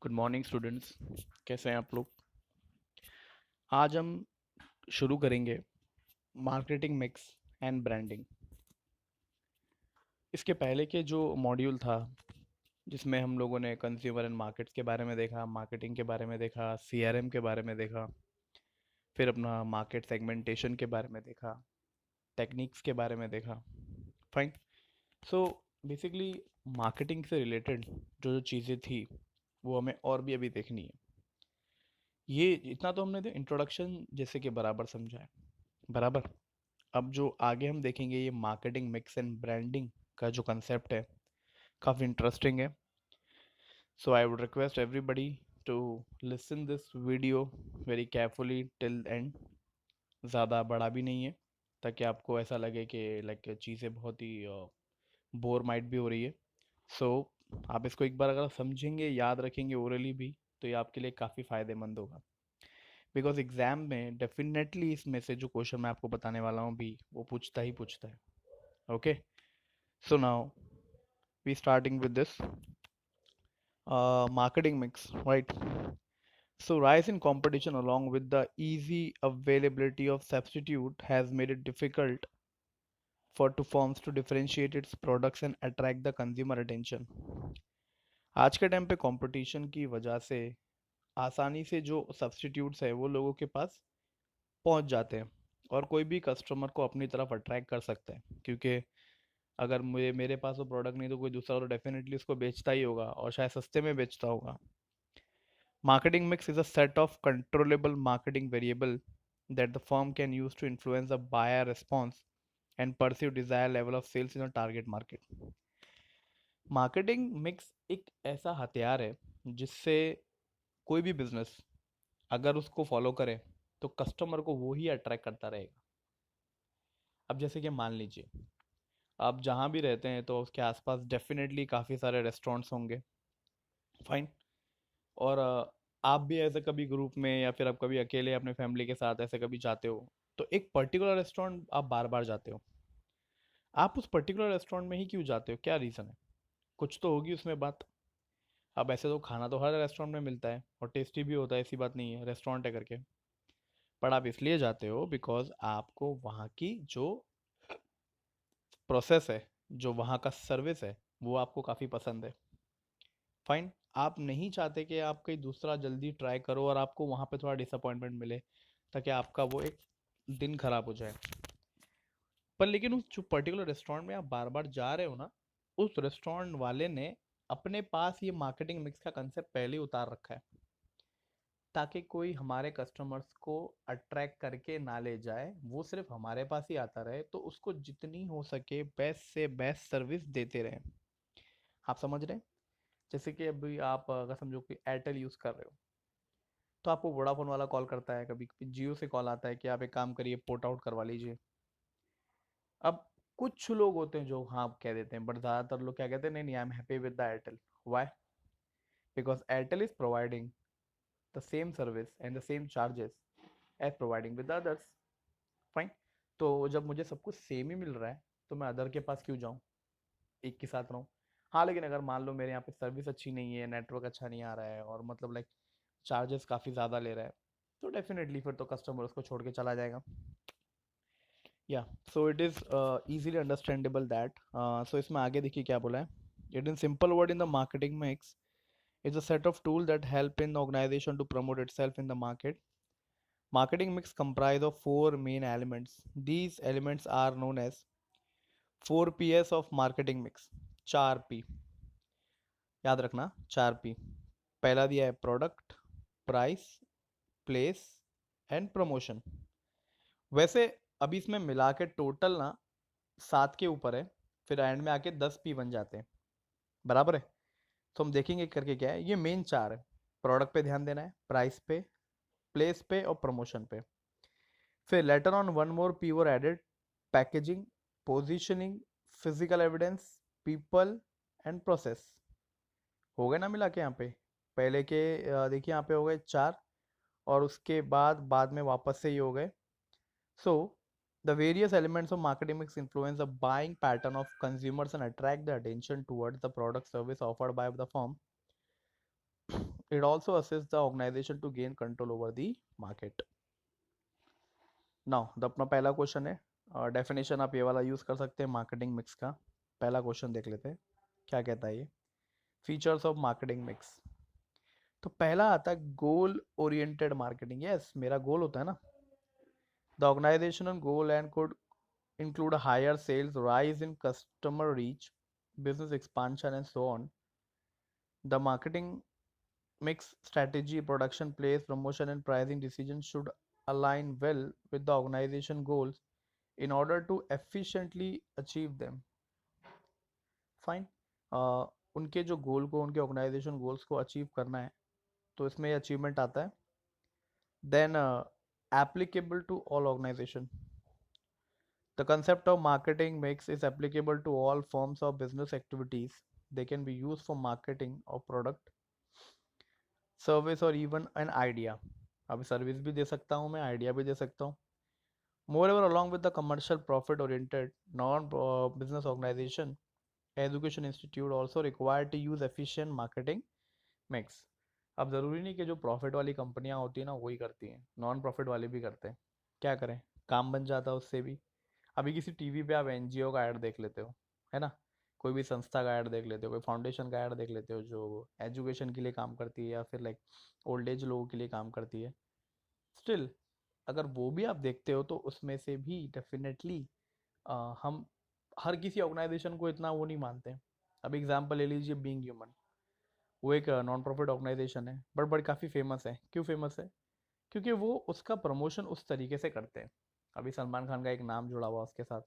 Good morning students. कैसे हैं आप लोग? आज हम शुरू करेंगे मार्केटिंग मिक्स एंड ब्रांडिंग। इसके पहले के जो मॉड्यूल था जिसमें हम लोगों ने कंज्यूमर एंड मार्केट्स के बारे में देखा, मार्केटिंग के बारे में देखा, सीआरएम के बारे में देखा, फिर अपना मार्केट सेगमेंटेशन के बारे में देखा, टेक्निक्स के बारे में देखा। फाइन। सो बेसिकली मार्केटिंग से रिलेटेड जो जो चीज़ें थी वो हमें और भी अभी देखनी है। ये इतना तो हमने इंट्रोडक्शन जैसे कि बराबर समझा है। बराबर। अब जो आगे हम देखेंगे ये मार्केटिंग मिक्स एंड ब्रांडिंग का जो कंसेप्ट है काफ़ी इंटरेस्टिंग है। So I would request everybody to listen this video very carefully till end. ज़्यादा बड़ा भी नहीं है ताकि आपको ऐसा लगे कि लाइक चीज़ें बहुत ही बोर माइट भी हो रही है। सो आप इसको एक बार अगर समझेंगे, याद रखेंगे ओरली भी, तो ये आपके लिए काफ़ी फ़ायदेमंद होगा। बिकॉज एग्ज़ाम में डेफिनेटली इसमें से जो क्वेश्चन मैं आपको बताने वाला हूँ भी वो पूछता ही पूछता है। Okay. So now we starting with this marketing mix, right? So rise in competition along with the easy availability of substitute has made it difficult for two firms to differentiate its products and attract the consumer attention. आज के time पे competition की वजह से आसानी से जो substitutes है वो लोगों के पास पहुंच जाते हैं और कोई भी कस्टमर को अपनी तरफ अट्रैक्ट कर सकता है, क्योंकि अगर मुझे मेरे पास वो प्रोडक्ट नहीं तो कोई दूसरा तो डेफिनेटली उसको बेचता ही होगा और शायद सस्ते में बेचता होगा। Marketing mix is a set of controllable marketing variable that the firm can use to influence the buyer response and perceive desired level of sales in a target market. Marketing mix एक ऐसा हथियार है जिससे कोई भी business अगर उसको follow करे तो कस्टमर को वो ही अट्रैक्ट करता रहेगा। अब जैसे कि मान लीजिए आप जहाँ भी रहते हैं तो उसके आसपास डेफिनेटली काफ़ी सारे रेस्टोरेंट्स होंगे। फाइन। और आप भी ऐसे कभी ग्रुप में या फिर आप कभी अकेले अपने फैमिली के साथ ऐसे कभी जाते हो तो एक पर्टिकुलर रेस्टोरेंट आप बार बार जाते हो। आप उस पर्टिकुलर रेस्टोरेंट में ही क्यों जाते हो? क्या रीज़न है? कुछ तो होगी उसमें बात। अब ऐसे तो खाना तो हर रेस्टोरेंट में मिलता है और टेस्टी भी होता है, ऐसी बात नहीं है, रेस्टोरेंट है करके। पर आप इसलिए जाते हो बिकॉज आपको वहाँ की जो प्रोसेस है, जो वहाँ का सर्विस है, वो आपको काफ़ी पसंद है। फाइन। आप नहीं चाहते कि आप कहीं दूसरा जल्दी ट्राई करो और आपको वहाँ पे थोड़ा डिसअपॉइंटमेंट मिले ताकि आपका वो एक दिन खराब हो जाए। पर लेकिन उस जो पर्टिकुलर रेस्टोरेंट में आप बार बार जा रहे हो ना, उस रेस्टोरेंट वाले ने अपने पास ये मार्केटिंग मिक्स का कंसेप्ट पहले ही उतार रखा है ताकि कोई हमारे कस्टमर्स को अट्रैक्ट करके ना ले जाए, वो सिर्फ हमारे पास ही आता रहे, तो उसको जितनी हो सके बेस्ट से बेस्ट सर्विस देते रहें। आप समझ रहे हैं? जैसे कि अभी आप अगर समझो कि एयरटेल यूज़ कर रहे हो तो आपको वोडाफोन वाला कॉल करता है, कभी कभी जियो से कॉल आता है कि आप एक काम करिए पोर्ट आउट करवा लीजिए। अब कुछ लोग होते हैं जो हाँ कह देते हैं, बट ज़्यादातर लोग क्या कहते हैं, नहीं नहीं I am happy with the Airtel. Why? Because Airtel is providing the same service and the same charges as providing with others. Fine. तो जब मुझे सब कुछ सेम ही मिल रहा है तो मैं अदर के पास क्यों जाऊँ, एक के साथ रहूँ। हाँ लेकिन अगर मान लो मेरे यहाँ पे सर्विस अच्छी नहीं है, नेटवर्क अच्छा नहीं आ रहा है और मतलब लाइक चार्जेस काफ़ी ज़्यादा ले रहा है, तो डेफिनेटली फिर तो कस्टमर उसको छोड़ के चला जाएगा। या so it is easily understandable that. So इसमें आगे देखिए क्या बोला है। It in simple word in the marketing mix is a set of tools that help in the organization to promote itself in the market. Marketing mix comprise of four main elements. These elements are known as 4 P's of marketing mix. 4 P याद रखना। 4 P। पहला दिया है product, price, place and promotion. वैसे अभी इसमें मिला के टोटल ना 7 के ऊपर है, फिर एंड में आके 10 P बन जाते हैं। बराबर है। तो हम देखेंगे करके क्या है। ये मेन 4 है। प्रोडक्ट पे ध्यान देना है, प्राइस पे, प्लेस पे और प्रमोशन पे। फिर later on one more P were added, packaging, positioning, physical evidence, people and process. हो गए ना मिला के यहाँ पे। पहले के देखिए यहाँ पे हो गए 4 और उसके बाद में वापस से ही हो गए। So the various elements of marketing mix influence the buying pattern of consumers and attract the attention towards the product service offered by the firm. It also assists the organization to gain control over the market. Now the अपना पहला question है, definition आप ये वाला use कर सकते हैं marketing mix का। पहला क्वेश्चन देख लेते हैं क्या कहता है ये। Features of marketing mix. तो पहला आता है गोल ओरिएंटेड मार्केटिंग। यस, मेरा गोल होता है ना। The organizational goal and could include higher sales, rise in customer reach, business expansion, and so on. The marketing mix strategy, production place, promotion, and pricing decisions should align well with the organization goals in order to efficiently achieve them. Fine. उनके जो गोल को, उनके organisation goals को achieve करना है, तो इसमें ये अचीवमेंट आता है। Then applicable to all organization. The concept of marketing mix is applicable to all forms of business activities. They can be used for marketing of product, service, or even an idea. अब service भी दे सकता हूँ मैं, idea भी दे सकता हूँ। Moreover, along with the commercial profit-oriented non-business organization, education institute also required to use efficient marketing mix. अब ज़रूरी नहीं कि जो प्रॉफिट वाली कंपनियां होती है ना वही करती हैं, नॉन प्रॉफिट वाले भी करते हैं। क्या करें, काम बन जाता है उससे भी। अभी किसी टीवी पे आप एनजीओ का ऐड देख लेते हो, है ना, कोई भी संस्था का ऐड देख लेते हो, कोई फाउंडेशन का ऐड देख लेते हो जो एजुकेशन के लिए काम करती है या फिर लाइक ओल्ड एज लोगों के लिए काम करती है। स्टिल अगर वो भी आप देखते हो तो उसमें से भी डेफिनेटली हम हर किसी ऑर्गेनाइजेशन को इतना वो नहीं मानते। अब एग्जांपल ले लीजिए बीइंग ह्यूमन। वो एक नॉन प्रॉफिट ऑर्गेनाइजेशन है बट काफ़ी फेमस है। क्यों फेमस है? क्योंकि वो उसका प्रमोशन उस तरीके से करते हैं। अभी सलमान खान का एक नाम जुड़ा हुआ उसके साथ,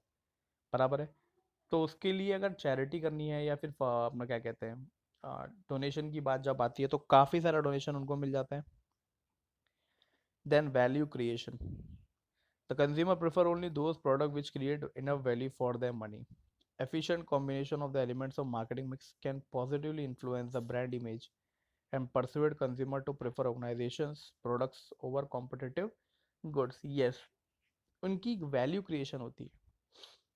बराबर है। तो उसके लिए अगर चैरिटी करनी है या फिर अपना क्या कहते हैं डोनेशन की बात जब आती है तो काफ़ी सारा डोनेशन उनको मिल जाता है। Then value creation. The consumer prefer only those product which create enough value for their money. Efficient combination of the elements of marketing mix can positively influence the brand image and persuade consumer to prefer organizations products over competitive goods. Yes, उनकी value creation होती है।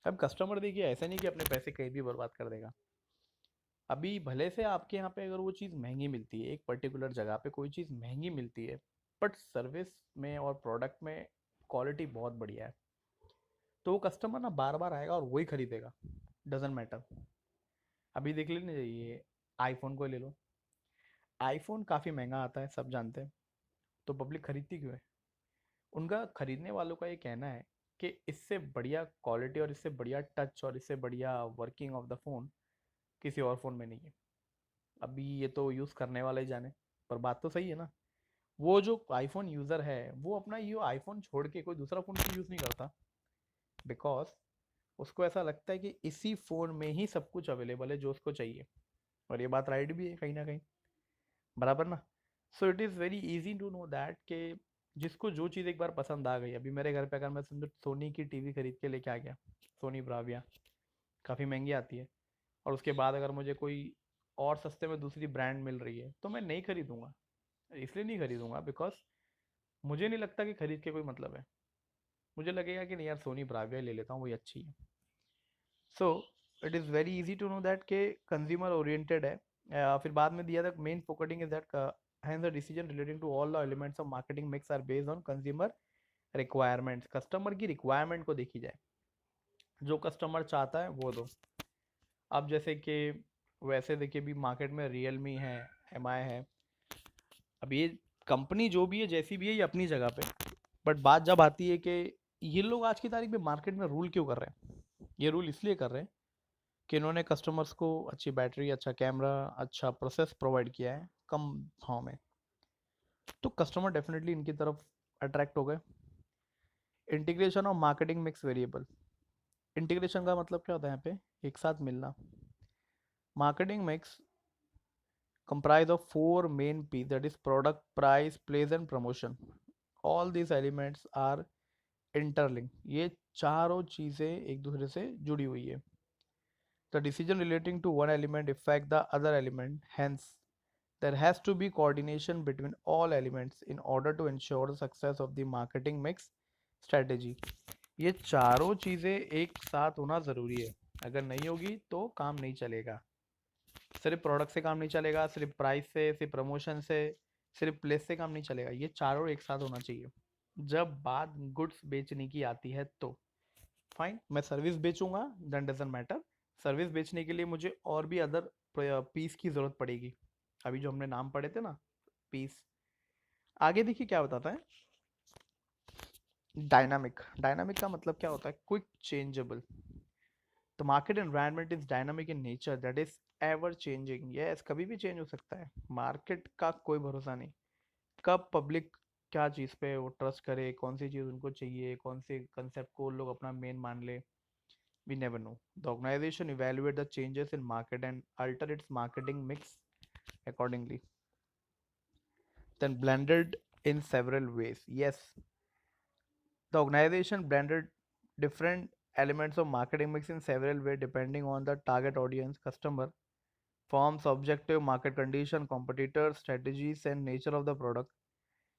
अब customer देखिए ऐसा नहीं कि अपने पैसे कहीं भी बर्बाद कर देगा। अभी भले से आपके यहाँ पे अगर वो चीज़ महंगी मिलती है, एक पर्टिकुलर जगह पे कोई चीज़ महंगी मिलती है, बट सर्विस में और प्रोडक्ट में क्वालिटी बहुत बढ़िया है, तो वो कस्टमर ना बार बार आएगा और वही खरीदेगा। Doesn't matter. अभी देख लेने चाहिए, आईफोन को ले लो। आईफोन काफ़ी महंगा आता है, सब जानते हैं, तो पब्लिक खरीदती क्यों है? उनका खरीदने वालों का ये कहना है कि इससे बढ़िया क्वालिटी और इससे बढ़िया टच और इससे बढ़िया वर्किंग ऑफ द फ़ोन किसी और फ़ोन में नहीं है। अभी ये तो यूज़ करने वाला ही जाने, पर बात तो सही है ना। वो जो आईफोन यूज़र है वो अपना ये आईफोन छोड़ के कोई दूसरा फ़ोन यूज़ नहीं करता, बिकॉज उसको ऐसा लगता है कि इसी फ़ोन में ही सब कुछ अवेलेबल है जो उसको चाहिए। और ये बात राइट भी है कहीं ना कहीं, बराबर ना। So it is very easy to know that कि जिसको जो चीज़ एक बार पसंद आ गई। अभी मेरे घर पे अगर मैं समझो सोनी की टीवी खरीद के लेके आ गया, सोनी ब्राविया, काफ़ी महंगी आती है, और उसके बाद अगर मुझे कोई और सस्ते में दूसरी ब्रांड मिल रही है तो मैं नहीं खरीदूंगा। इसलिए नहीं खरीदूंगा बिकॉज मुझे नहीं लगता कि खरीद के कोई मतलब है। मुझे लगेगा कि नहीं यार, सोनी ब्राविया ले लेता हूँ, वही अच्छी है। So it is very easy to know that के कंज्यूमर ओरिएंटेड है। फिर बाद में दिया था main focusing is that hence the decision relating to all the elements of marketing mix are based on consumer requirements। Customer की requirement को देखी जाए, जो कस्टमर चाहता है वो दो। अब जैसे कि वैसे देखिए भी मार्केट में रियलमी है, एमआई है। अब ये कंपनी जो भी है जैसी भी है ये अपनी जगह पे, बट बात जब आती है कि ये लोग आज की तारीख में मार्केट में रूल क्यों कर रहे हैं, ये रूल इसलिए कर रहे हैं कि इन्होंने कस्टमर्स को अच्छी बैटरी, अच्छा कैमरा, अच्छा प्रोसेस प्रोवाइड किया है कम भाव में, तो कस्टमर डेफिनेटली इनकी तरफ अट्रैक्ट हो गए। Integration of marketing mix variable. Integration का मतलब क्या होता है यहाँ पे? एक साथ मिलना। Marketing mix comprise of four main P, that is product, price, place and promotion. All these elements are interlinked। ये चारों चीज़ें एक दूसरे से जुड़ी हुई है। The decision relating to one element affect the other element, hence there has to be coordination between all elements in order to ensure the success of the marketing mix strategy। ये चारों चीज़ें एक साथ होना ज़रूरी है, अगर नहीं होगी तो काम नहीं चलेगा। सिर्फ प्रोडक्ट से काम नहीं चलेगा, सिर्फ प्राइस से, सिर्फ प्रमोशन से, सिर्फ प्लेस से काम नहीं चलेगा, ये चारों एक साथ होना चाहिए। जब बात गुड्स बेचने की आती है तो फाइन, मैं सर्विस बेचूंगा, देन डजंट मैटर। सर्विस बेचने के लिए मुझे और भी अदर पीस की जरूरत पड़ेगी। अभी जो हमने नाम पढ़े थे ना, पीस। आगे देखिए क्या बताता है, डायनामिक। डायनामिक का मतलब क्या होता है, quick changeable. The market environment is dynamic in nature, that is ever changing. Yes, कभी भी चेंज हो सकता है। मार्केट का कोई भरोसा नहीं, कब पब्लिक क्या चीज़ पे वो ट्रस्ट करे, कौन सी चीज़ उनको चाहिए, कौन से कंसेप्ट को लोग अपना मेन मान ले। We never know. The organization evaluate the changes in market and alter its marketing mix accordingly. Then blended in several ways. Yes, the organization blended different elements of marketing mix in several ways depending on the target audience, customer, forms, objective, market condition, competitors, strategies, and nature of the product.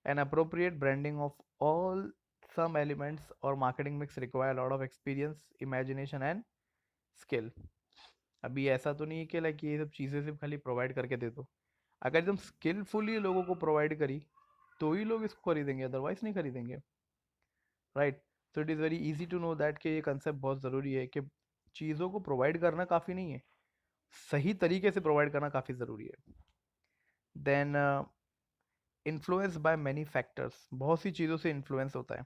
An appropriate branding of all some elements or marketing mix require a lot of experience, imagination, and skill. अभी ऐसा तो नहीं है कि like ये सब चीज़ें सिर्फ खाली प्रोवाइड करके दे दो। अगर एकदम स्किलफुली लोगों को प्रोवाइड करी तो ही लोग इसको खरीदेंगे, अदरवाइज नहीं खरीदेंगे। राइट। तो it is very easy to know that कि ये कंसेप्ट बहुत ज़रूरी है कि चीज़ों को प्रोवाइड करना काफ़ी नहीं है, सही तरीके से प्रोवाइड करना काफ़ी ज़रूरी है। Then influence by many factors, बहुत सी चीज़ों से इन्फ्लुएंस होता है।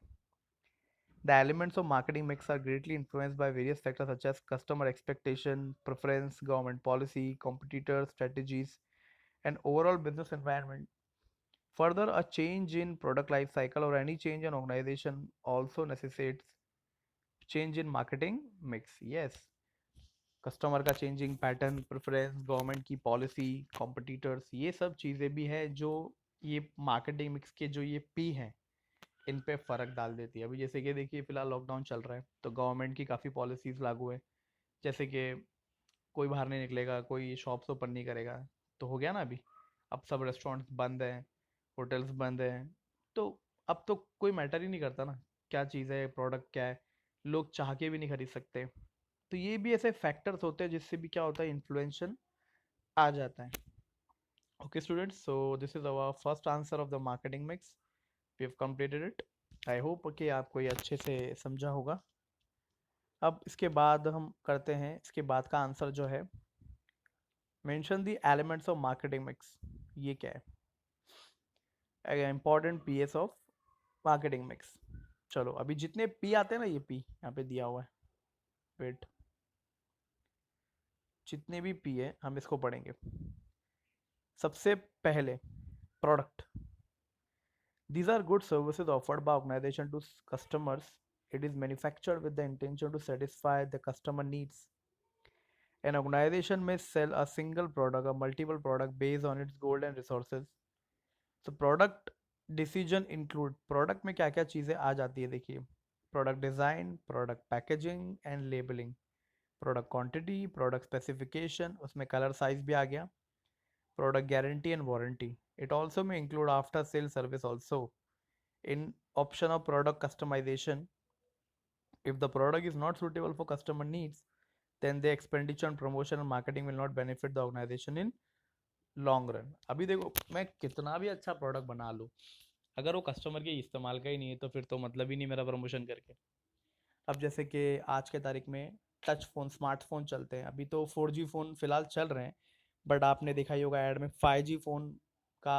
The elements of marketing mix are greatly influenced by various factors such as customer expectation, preference, government policy, competitor strategies, and overall business environment. Further, a change in product life cycle or any change in organization also necessitates change in marketing mix. Yes, customer का changing pattern, preference, government की policy, competitors, ये सब चीज़ें भी है जो ये marketing mix के जो ये पी हैं इन पे फ़र्क डाल देती है। अभी जैसे कि देखिए फिलहाल लॉकडाउन चल रहा है तो गवर्नमेंट की काफ़ी पॉलिसीज़ लागू है, जैसे कि कोई बाहर नहीं निकलेगा, कोई शॉप्स ओपन नहीं करेगा, तो हो गया ना अभी। अब सब रेस्टोरेंट्स बंद हैं, होटल्स बंद हैं, तो अब तो कोई मैटर ही नहीं करता ना क्या चीज़ है, प्रोडक्ट क्या है, लोग चाह के भी नहीं खरीद सकते। तो ये भी ऐसे फैक्टर्स होते हैं जिससे भी क्या होता है, इन्फ्लुएंशन आ जाता है। Okay students, so this is our first answer of the marketing mix, we have completed it. I hope कि आपको ये अच्छे से समझा होगा। अब इसके बाद हम करते हैं, इसके बाद का आंसर जो है, mention the elements of marketing mix. ये क्या है, important P S of marketing mix. चलो अभी जितने पी आते हैं ना, ये पी यहाँ पे दिया हुआ है, वेट, जितने भी पी है हम इसको पढ़ेंगे। सबसे पहले product, these are good services offered by organization to customers. It is manufactured with the intention to satisfy the customer needs. An organization may sell a single product or multiple product based on its goal and resources. तो product decision include, product में क्या क्या चीज़ें आ जाती है देखिए, product design, product packaging and labelling, product quantity, product specification, उसमें कलर साइज भी आ गया, product guarantee and warranty. It also में include after sale service also in option of product customization. If the product is not suitable for customer needs, then the expenditure on promotion and marketing will not benefit the organization in long run. अभी देखो मैं कितना भी अच्छा product बना लूँ, अगर वो कस्टमर के इस्तेमाल का ही नहीं है तो फिर तो मतलब ही नहीं मेरा प्रमोशन करके। अब जैसे कि आज के तारीख में टच फ़ोन, स्मार्टफोन चलते हैं, अभी तो 4G फ़ोन फ़िलहाल चल रहे हैं, बट आपने देखा ही होगा ऐड में 5G फ़ोन का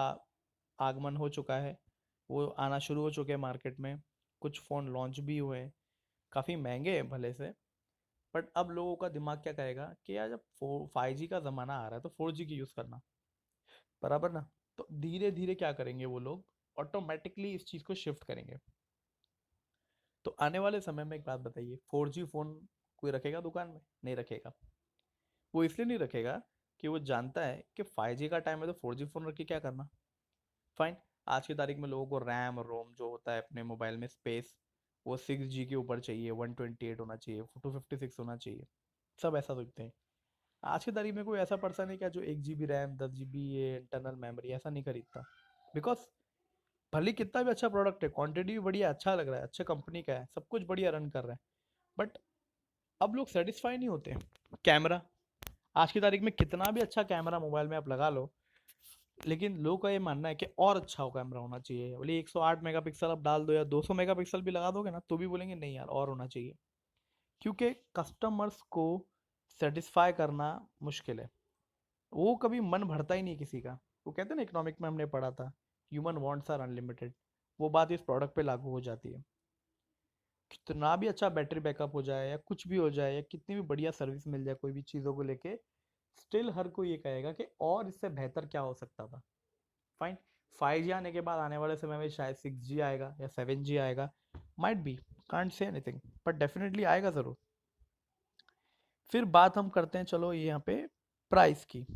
आगमन हो चुका है, वो आना शुरू हो चुके हैं मार्केट में। कुछ फ़ोन लॉन्च भी हुए हैं, काफ़ी महंगे हैं भले से, बट अब लोगों का दिमाग क्या करेगा कि यार जब 5G का ज़माना आ रहा है तो 4G की यूज़ करना, बराबर ना। तो धीरे धीरे क्या करेंगे वो लोग, ऑटोमेटिकली इस चीज़ को शिफ्ट करेंगे। तो आने वाले समय में एक बात बताइए, 4G फ़ोन कोई रखेगा दुकान में? नहीं रखेगा। वो इसलिए नहीं रखेगा कि वो जानता है कि 5G का टाइम है तो 4G फ़ोन रख के क्या करना। फाइन, आज की तारीख में लोगों को रैम और रोम जो होता है अपने मोबाइल में स्पेस, वो 6G के ऊपर चाहिए, 128 होना चाहिए, 256 होना चाहिए, सब ऐसा सोचते हैं। आज की तारीख में कोई ऐसा पर्सन है क्या जो 1 GB रैम, 10 GB ये इंटरनल मेमोरी ऐसा नहीं खरीदता? बिकॉज भले कितना भी अच्छा प्रोडक्ट है, क्वांटिटी भी बढ़िया, अच्छा लग रहा है, अच्छे कंपनी का है, सब कुछ बढ़िया रन कर रहा है, बट अब लोग सेटिस्फाई नहीं होते। कैमरा, आज की तारीख में कितना भी अच्छा कैमरा मोबाइल में आप लगा लो, लेकिन लोगों का ये मानना है कि और अच्छा हो कैमरा होना चाहिए। बोले 108 मेगापिक्सल आप डाल दो या 200 मेगापिक्सल भी लगा दोगे ना, तो भी बोलेंगे नहीं यार और होना चाहिए। क्योंकि कस्टमर्स को सेटिस्फाई करना मुश्किल है। वो कभी मन भरता ही नहीं किसी का। वो कहते हैं ना, इकोनॉमिक में हमने पढ़ा था, ह्यूमन वांट्स आर अनलिमिटेड। वो बात इस प्रोडक्ट पे लागू हो जाती है। कितना भी अच्छा बैटरी बैकअप हो जाए या कुछ भी हो जाए या कितनी भी बढ़िया सर्विस मिल जाए कोई भी चीज़ों को लेके, स्टिल हर कोई ये कहेगा कि और इससे बेहतर क्या हो सकता था। फाइन। 5G आने के बाद आने वाले समय में शायद 6G आएगा या 7G आएगा। Might be, can't say anything, but definitely आएगा ज़रूर। फिर बात हम करते हैं, चलो ये यहाँ पे प्राइस की।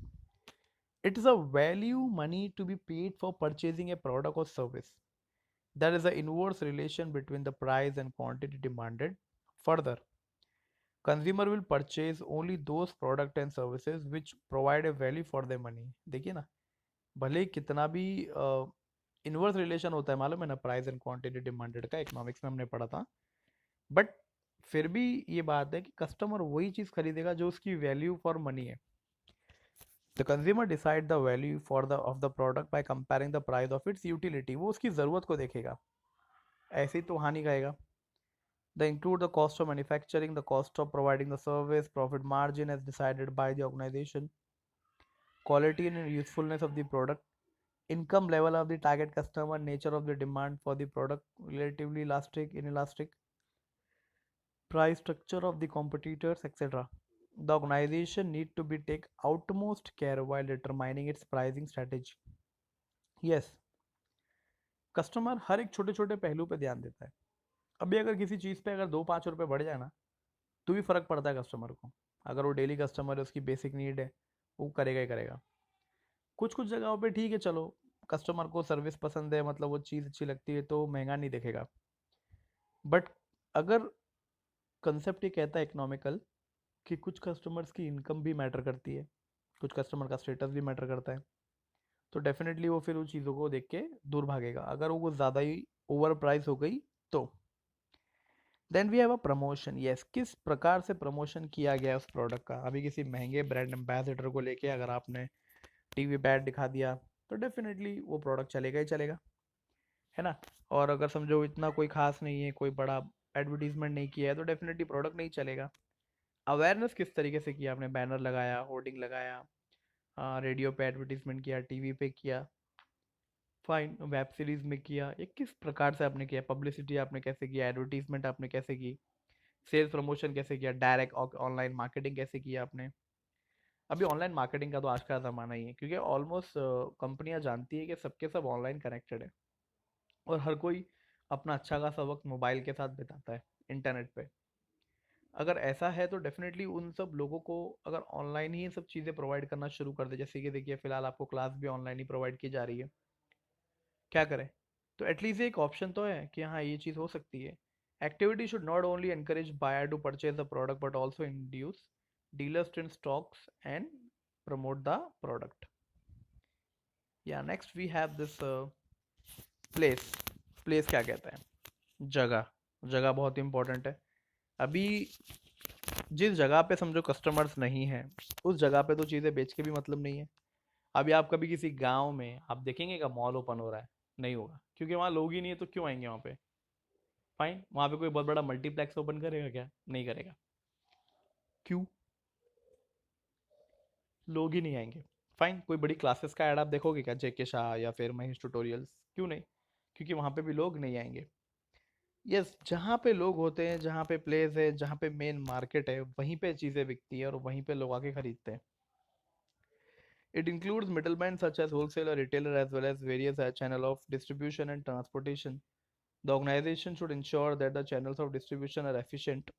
It is a value money to be paid for purchasing a product और service. There is an inverse relation between the price and quantity demanded. Further, consumer will purchase only those products and services which provide a value for their money. देखिए ना, भले ही कितना भी inverse relation होता है, मालूम है ना, प्राइस एंड क्वांटिटी डिमांडेड का, इकोनॉमिक्स में हमने पढ़ा था। बट फिर भी ये बात है कि कस्टमर वही चीज़ खरीदेगा जो उसकी वैल्यू फॉर मनी है। The consumer decide the value for the of the product by comparing the price of its utility. वो उसकी ज़रूरत को देखेगा, ऐसे ही तो हानि खाएगा। They include the cost of manufacturing, the cost of providing the service, profit margin as decided by the organization, quality and usefulness of the product, income level of the target customer, nature of the demand for the product, relatively elastic, inelastic, price structure of the competitors, etc. The organization need to be take utmost care while determining its pricing strategy. Yes, customer हर एक छोटे छोटे पहलू पे ध्यान देता है। अभी अगर किसी चीज़ पे अगर 2-5 रुपए बढ़ जाए ना, तो भी फर्क पड़ता है कस्टमर को। अगर वो डेली कस्टमर है, उसकी बेसिक नीड है, वो करेगा ही करेगा। कुछ कुछ जगहों पे ठीक है, चलो कस्टमर को सर्विस पसंद है, मतलब वो चीज़ अच्छी लगती है, तो महंगा नहीं देखेगा। बट अगर कंसेप्ट ये कहता है इकोनॉमिकल कि कुछ कस्टमर्स की इनकम भी मैटर करती है, कुछ कस्टमर का स्टेटस भी मैटर करता है, तो डेफिनेटली वो फिर उन चीज़ों को देख के दूर भागेगा अगर वो ज़्यादा ही ओवर प्राइस हो गई तो। Then we have a promotion. Yes, किस प्रकार से प्रमोशन किया गया है उस प्रोडक्ट का। अभी किसी महंगे ब्रांड एम्बेसडर को लेके अगर आपने टीवी पे ऐड दिखा दिया, तो डेफिनेटली वो प्रोडक्ट चलेगा ही चलेगा, है ना। और अगर समझो इतना कोई खास नहीं है, कोई बड़ा एडवर्टीजमेंट नहीं किया है, तो डेफिनेटली प्रोडक्ट नहीं चलेगा। अवेयरनेस किस तरीके से किया आपने, बैनर लगाया, होर्डिंग लगाया, रेडियो पे एडवर्टीजमेंट किया, टीवी पे किया, फाइन, वेब सीरीज में किया, ये किस प्रकार से आपने किया, पब्लिसिटी आपने कैसे किया, एडवर्टीजमेंट आपने कैसे की, सेल्स प्रमोशन कैसे किया, डायरेक्ट ऑनलाइन मार्केटिंग कैसे किया आपने। अभी ऑनलाइन मार्केटिंग का तो आज का ज़माना ही है, क्योंकि ऑलमोस्ट कंपनियां जानती है कि सबके सब ऑनलाइन कनेक्टेड है, और हर कोई अपना अच्छा खासा वक्त मोबाइल के साथ बिताता है, इंटरनेट पे। अगर ऐसा है तो डेफिनेटली उन सब लोगों को अगर ऑनलाइन ही ये सब चीज़ें प्रोवाइड करना शुरू कर दे, जैसे कि देखिए फिलहाल आपको क्लास भी ऑनलाइन ही प्रोवाइड की जा रही है, क्या करें। तो एटलीस्ट एक ऑप्शन तो है कि हाँ ये चीज़ हो सकती है। Activity should not only encourage buyer to purchase the product but also induce dealers in stocks and promote the product. या next we have this place. Place क्या कहता है, जगह। जगह बहुत इंपॉर्टेंट है। अभी जिस जगह पे समझो कस्टमर्स नहीं है, उस जगह पे तो चीज़ें बेच के भी मतलब नहीं है। अभी आप कभी किसी गांव में आप देखेंगे का मॉल ओपन हो रहा है, नहीं होगा, क्योंकि वहाँ लोग ही नहीं है, तो क्यों आएंगे वहाँ पे। फाइन, वहाँ पे कोई बहुत बड़ा मल्टीप्लेक्स ओपन करेगा क्या, नहीं करेगा। क्यों, लोग ही नहीं आएंगे। फाइन, कोई बड़ी क्लासेस का ऐड आप देखोगे क्या, जेके शाह या फिर महेश ट्यूटोरियल्स, क्यों नहीं, क्योंकि वहाँ पे भी लोग नहीं आएंगे। यस, जहाँ पे लोग होते हैं, जहाँ पे प्लेस है, जहाँ पे मेन मार्केट है, वहीं पे चीज़ें बिकती है और वहीं पे लोग आके खरीदते हैं। It includes middlemen such as wholesaler, retailer, as well as various channel of distribution and transportation. The organization should ensure that the channels of distribution are efficient.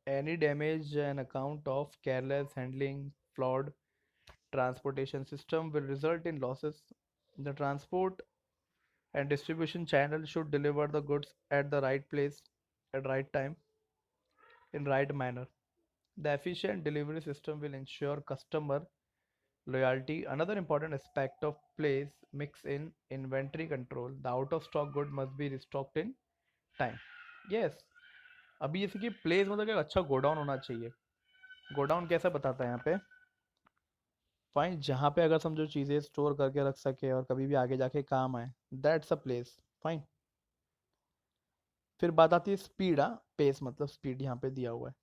Any damage an account of careless handling, flawed transportation system will result in losses. The transport and distribution channel should deliver the goods at the right place, at right time, in right manner. The efficient delivery system will ensure customer loyalty. Another important aspect of place mix in inventory control. The out of stock good must be restocked in time. Yes, अभी जैसे कि place मतलब एक अच्छा godown होना चाहिए। Godown कैसा बताता है यहाँ पे, फाइन, जहाँ पे अगर समझो चीज़ें स्टोर करके रख सके और कभी भी आगे जाके काम आए, दैट्स अ प्लेस। फाइन। फिर बात आती है स्पीड। पेस मतलब स्पीड यहाँ पे दिया हुआ है,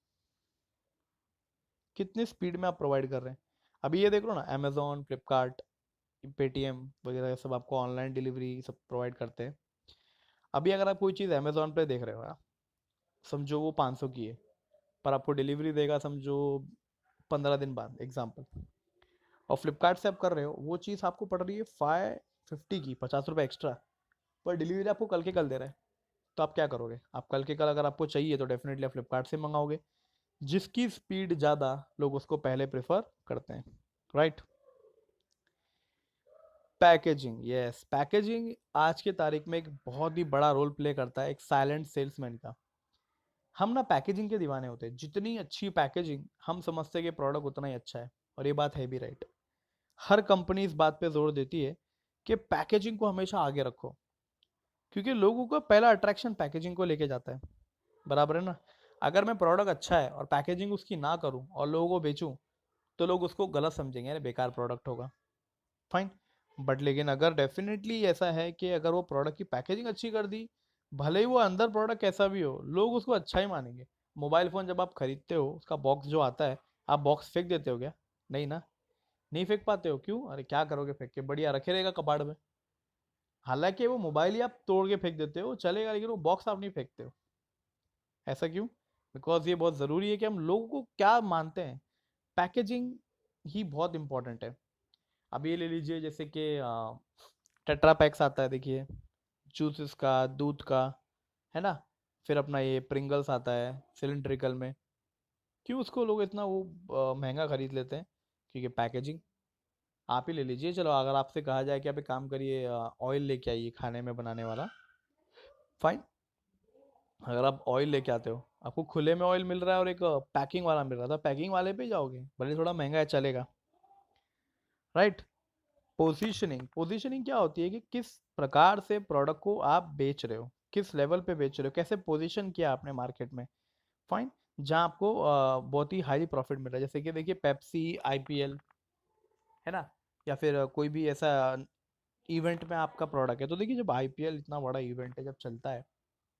कितनी स्पीड में आप प्रोवाइड कर रहे हैं। अभी ये देख लो ना, अमेजोन, फ्लिपकार्ट, पेटीएम वगैरह ये सब आपको ऑनलाइन डिलीवरी सब प्रोवाइड करते हैं। अभी अगर आप कोई चीज़ अमेजोन पे देख रहे हो, समझो वो 500 की है, पर आपको डिलीवरी देगा समझो 15 दिन बाद एग्जाम्पल, और फ्लिपकार्ट से आप कर रहे हो, वो चीज़ आपको पड़ रही है 550 की, 50 रुपये एक्स्ट्रा, पर डिलीवरी आपको कल के कल दे रहा है। तो आप क्या करोगे? आप कल के कल अगर आपको चाहिए तो डेफिनेटली आप फ्लिपकार्ट से मंगाओगे। जिसकी स्पीड ज़्यादा, लोग उसको पहले प्रेफर करते हैं, राइट। पैकेजिंग, यस, पैकेजिंग आज के तारीख में एक बहुत ही बड़ा रोल प्ले करता है एक साइलेंट सेल्समैन का। हम ना पैकेजिंग के दीवाने होते हैं, जितनी अच्छी पैकेजिंग हम समझते हैं कि प्रोडक्ट उतना ही अच्छा है, और ये बात है भी, राइट। हर कंपनी इस बात पे जोर देती है कि पैकेजिंग को हमेशा आगे रखो, क्योंकि लोगों का पहला अट्रैक्शन पैकेजिंग को लेके जाता है, बराबर है ना। अगर मैं प्रोडक्ट अच्छा है और पैकेजिंग उसकी ना करूं और लोगों को बेचूं, तो लोग उसको गलत समझेंगे, अरे बेकार प्रोडक्ट होगा। फाइन। बट लेकिन अगर डेफिनेटली ऐसा है कि अगर वो प्रोडक्ट की पैकेजिंग अच्छी कर दी, भले ही वो अंदर प्रोडक्ट कैसा भी हो, लोग उसको अच्छा ही मानेंगे। मोबाइल फ़ोन जब आप खरीदते हो, उसका बॉक्स जो आता है, आप बॉक्स फेंक देते हो क्या? नहीं ना। नहीं फेंक पाते हो, क्यों? अरे क्या करोगे फेंक के, बढ़िया रखे रहेगा कबाड़ में। हालांकि वो मोबाइल ही आप तोड़ के फेंक देते हो चलेगा, लेकिन वो बॉक्स आप नहीं फेंकते हो। ऐसा क्यों? बिकॉज ये बहुत ज़रूरी है कि हम लोगों को क्या मानते हैं, पैकेजिंग ही बहुत इंपॉर्टेंट है। अब ये ले लीजिए जैसे कि टेट्रा पैक्स आता है, देखिए, जूसेस का, दूध का, है ना। फिर अपना ये प्रिंगल्स आता है सिलिंड्रिकल में। क्यों उसको लोग इतना वो महंगा खरीद लेते हैं? क्योंकि पैकेजिंग। आप ही ले लीजिए, चलो अगर आपसे कहा जाए कि आप एक काम करिए, ऑयल लेके आइए खाने में बनाने वाला, फाइन। अगर आप ऑयल लेके आते हो, आपको खुले में ऑयल मिल रहा है और एक पैकिंग वाला मिल रहा था, पैकिंग वाले पे ही जाओगे, भले थोड़ा महंगा है चलेगा, राइट। पोजीशनिंग, पोजीशनिंग क्या होती है कि किस प्रकार से प्रोडक्ट को आप बेच रहे हो, किस लेवल पे बेच रहे हो, कैसे पोजीशन किया आपने मार्केट में। फाइन। जहाँ आपको बहुत ही हाई प्रॉफिट मिल रहा है, जैसे कि देखिए पेप्सी, आईपीएल, है ना, या फिर कोई भी ऐसा इवेंट में आपका प्रोडक्ट है, तो देखिए जब आईपीएल इतना बड़ा इवेंट है जब चलता है,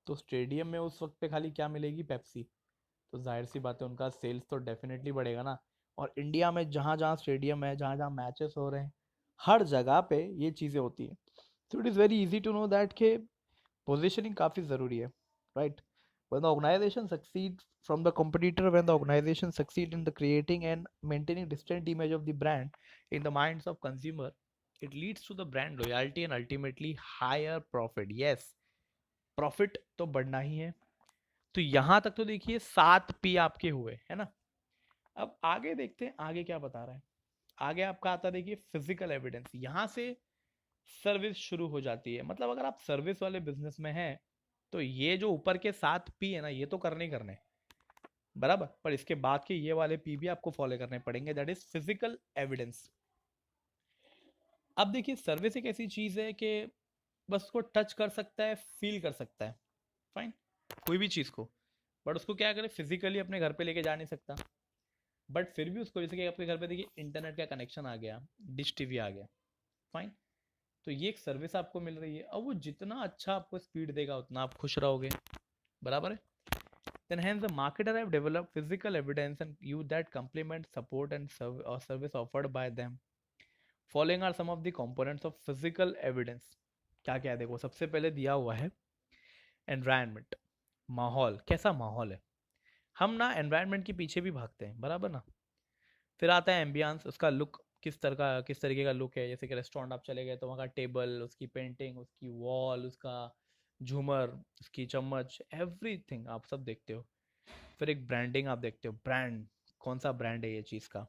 तो स्टेडियम में उस वक्त पे खाली क्या मिलेगी? पेप्सी। तो जाहिर सी बात है उनका सेल्स तो डेफिनेटली बढ़ेगा ना। और इंडिया में जहाँ जहाँ स्टेडियम है, जहाँ जहाँ मैचेस हो रहे हैं, हर जगह पे ये चीज़ें होती हैं। तो it is very easy to know that के पोजीशनिंग काफ़ी ज़रूरी है, right. when the organization succeed from the competitor when the organization succeed in the creating and maintaining distinct image of the brand in the minds of consumer, it leads to the brand loyalty and ultimately higher profit, yes। Profit तो बढ़ना ही है। तो यहां तक तो देखिए 7 P आपके हुए, है ना। अब आगे देखते हैं आगे क्या बता रहा है। आगे आपका आता है, देखिए, फिजिकल एविडेंस। यहां से सर्विस शुरू हो जाती है। मतलब अगर आप सर्विस वाले बिजनेस में हैं, तो ये जो ऊपर के 7 P है ना, ये तो करने ही करने, बराबर, पर इसके बाद के ये वाले P भी आपको फॉलो करने पड़ेंगे, दैट इज फिजिकल एविडेंस। अब देखिए सर्विस एक ऐसी चीज है कि बस उसको टच कर सकता है, फील कर सकता है, फाइन, कोई भी चीज को, बट उसको क्या करे, फिजिकली अपने घर पे लेके जा नहीं सकता। बट फिर भी उसको, जैसे कि आपके घर पे देखिए इंटरनेट का कनेक्शन आ गया, डिश टीवी आ गया, फाइन, तो ये एक सर्विस आपको मिल रही है। अब वो जितना अच्छा आपको स्पीड देगा उतना आप खुश रहोगे, बराबर है। then hence the marketer have developed physical evidence and you that complement support and service offered by them। following are some of the components of physical evidence। क्या क्या है देखो, सबसे पहले दिया हुआ है एनवायरनमेंट, माहौल, कैसा माहौल है। हम ना एनवायरनमेंट के पीछे भी भागते हैं, बराबर ना। फिर आता है एम्बियंस, उसका लुक, किस तरीके का लुक है। जैसे कि रेस्टोरेंट आप चले गए तो वहाँ का टेबल, उसकी पेंटिंग, उसकी वॉल, उसका झूमर, उसकी चम्मच, एवरीथिंग आप सब देखते हो। फिर एक ब्रांडिंग आप देखते हो, ब्रांड, कौन सा ब्रांड है ये चीज़ का,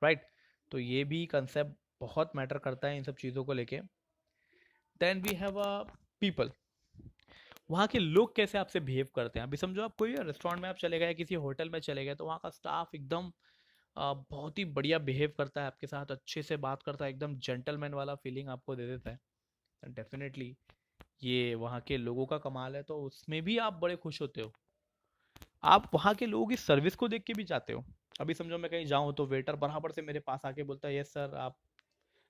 राइट। तो ये भी कंसेप्ट बहुत मैटर करता है इन सब चीज़ों को लेके। Then we have a people, वहाँ के लोग कैसे आपसे बिहेव करते हैं। अभी समझो आप कोई रेस्टोरेंट में आप चले गए, किसी होटल में चले गए, तो वहाँ का स्टाफ एकदम बहुत ही बढ़िया बिहेव करता है आपके साथ, अच्छे से बात करता है, एकदम जेंटलमैन वाला फीलिंग आपको दे देता है, डेफिनेटली ये वहाँ के लोगों का कमाल है, तो उसमें भी आप बड़े खुश होते हो। आप वहाँ के लोगों की सर्विस को देख के भी जाते हो। अभी समझो मैं कहीं जाऊँ तो वेटर बराबर से मेरे पास आके बोलता है, यस सर आप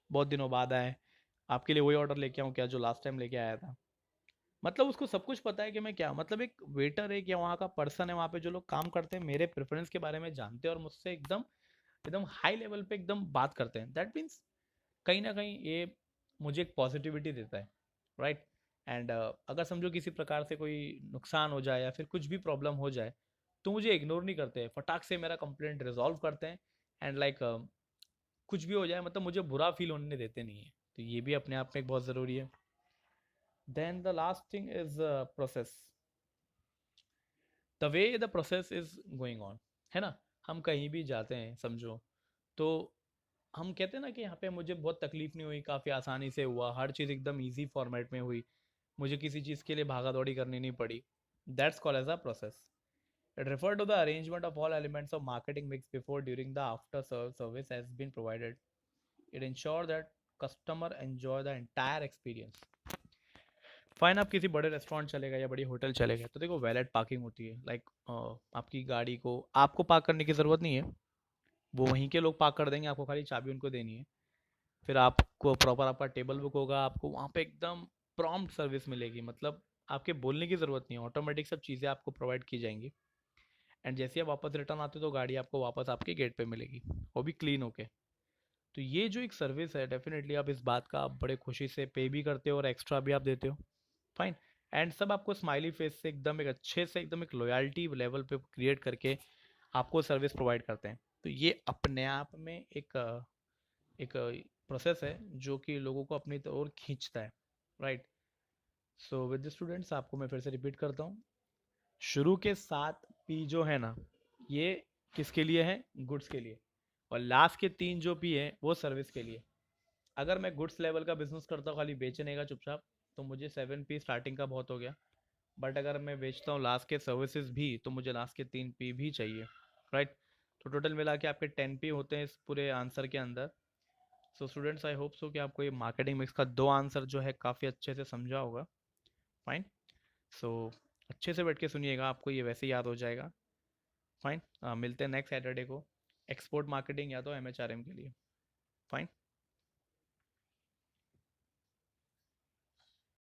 बहुत दिनों बाद आए, आपके लिए वही ऑर्डर लेके आऊँ क्या जो लास्ट टाइम लेके आया था। मतलब उसको सब कुछ पता है कि मैं क्या, मतलब एक वेटर है, या वहाँ का पर्सन है, वहाँ पे जो लोग काम करते हैं मेरे प्रेफरेंस के बारे में जानते हैं और मुझसे एकदम एकदम हाई लेवल पे एकदम बात करते हैं। दैट मीन्स कहीं ना कहीं ये मुझे एक पॉजिटिविटी देता है, राइट। एंड अगर समझो किसी प्रकार से कोई नुकसान हो जाए या फिर कुछ भी प्रॉब्लम हो जाए, तो मुझे इग्नोर नहीं करते हैं, फटाक से मेरा कंप्लेंट रिजॉल्व करते हैं। एंड लाइक कुछ भी हो जाए, मतलब मुझे बुरा फील होने देते नहीं है, तो ये भी अपने आप में एक बहुत ज़रूरी है। Then the last thing is process, the way the process is going on, है ना। हम कहीं भी जाते हैं समझो, तो हम कहते हैं ना कि यहाँ पे मुझे बहुत तकलीफ नहीं हुई, काफ़ी आसानी से हुआ, हर चीज़ एकदम इजी फॉर्मेट में हुई, मुझे किसी चीज़ के लिए भागा दौड़ी करनी नहीं पड़ी। That's called as a process. It refer to the arrangement of all elements of marketing mix before during the after service has been provided. It ensure that customer enjoy the entire experience. Fine, आप किसी बड़े restaurant चले गए या बड़ी hotel चले गए, तो देखो वैलेट पार्किंग होती है, लाइक आपकी गाड़ी को आपको पार्क करने की ज़रूरत नहीं है, वो वहीं के लोग पार्क कर देंगे, आपको खाली चाबी उनको देनी है। फिर आपको प्रॉपर आपका टेबल बुक होगा, आपको वहाँ पे एकदम प्रॉम्प्ट सर्विस मिलेगी, मतलब आपके बोलने की ज़रूरत नहीं है, ऑटोमेटिक सब चीज़ें आपको प्रोवाइड की जाएंगी। एंड जैसे ही आप वापस रिटर्न आते हो तो गाड़ी आपको वापस आपके गेट पे मिलेगी, वो भी क्लीन होके। तो ये जो एक सर्विस है, डेफिनेटली आप इस बात का आप बड़े खुशी से पे भी करते हो और एक्स्ट्रा भी आप देते हो। फाइन। एंड सब आपको स्माइली फेस से एकदम एक अच्छे से एकदम एक लॉयल्टी लेवल पे क्रिएट करके आपको सर्विस प्रोवाइड करते हैं। तो ये अपने आप में एक प्रोसेस है जो कि लोगों को अपनी ओर खींचता है, right. So with the students, आपको मैं फिर से रिपीट करता हूँ, शुरू के 7 P जो है ना, ये किसके लिए है? गुड्स के लिए। और लास्ट के 3 जो P है वो सर्विस के लिए। अगर मैं गुड्स लेवल का बिजनेस करता हूँ खाली बेचने का चुपचाप, तो मुझे 7 P स्टार्टिंग का बहुत हो गया। बट अगर मैं बेचता हूँ लास्ट के सर्विसेज भी, तो मुझे लास्ट के 3 P भी चाहिए, राइट। तो टोटल मिला के आपके 10 P होते हैं इस पूरे आंसर के अंदर। So students, I hope so कि आपको ये मार्केटिंग मिक्स का 2 आंसर जो है काफ़ी अच्छे से समझा होगा। फाइन। सो अच्छे से बैठ के सुनिएगा, आपको ये वैसे याद हो जाएगा। फाइन। मिलते हैं नेक्स्ट सैटरडे को एक्सपोर्ट मार्केटिंग या तो MHRM के लिए। फाइन।